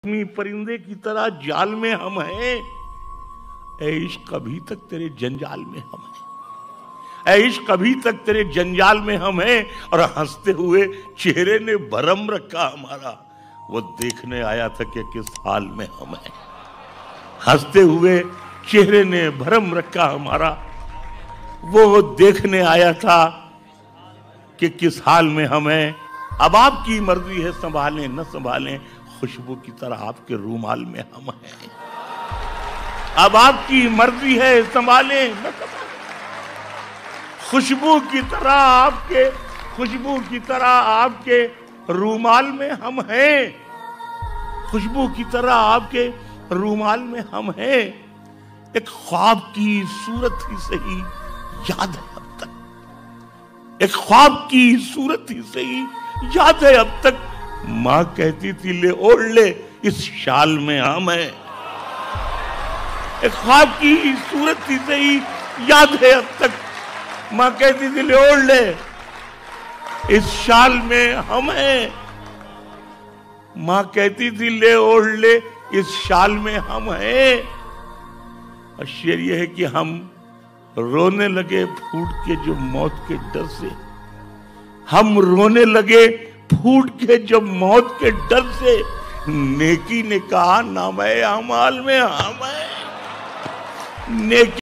परिंदे की तरह जाल में हम हैं, ऐ इश्क अभी तक तेरे जंजाल में हम हैं, ऐ इश्क अभी तक तेरे जंजाल में हम हैं। और हंसते हुए चेहरे ने भरम रखा हमारा, वो देखने आया था कि किस हाल में हम हैं। हंसते हुए चेहरे ने भरम रखा हमारा, वो देखने आया था कि किस हाल में हम हैं। अब आपकी मर्जी है, संभालें न संभालें, खुशबू की तरह आपके रूमाल में हम हैं। अब आपकी मर्जी है, संभालें न संभालें, खुशबू की तरह आपके रूमाल में हम हैं। खुशबू की तरह आपके रूमाल में हम हैं। एक ख्वाब की सूरत ही सही याद है अब तक, एक ख्वाब की सूरत ही सही याद है अब तक। माँ कहती थी ले ओढ़ ले इस शाल में हम हैं। एक ख्वाब की सूरत ही सही याद है अब तक, माँ कहती थी ले ओढ़ ले इस शाल में हम हैं। माँ कहती थी ले ओढ़ ले इस शाल में हम हैं। और शेर यह है कि हम रोने लगे फूट के जो मौत के डर से, हम रोने लगे फूट के जब मौत के डर से। नेकी ने कहा नाम है अमाल में हम हैं। नेकी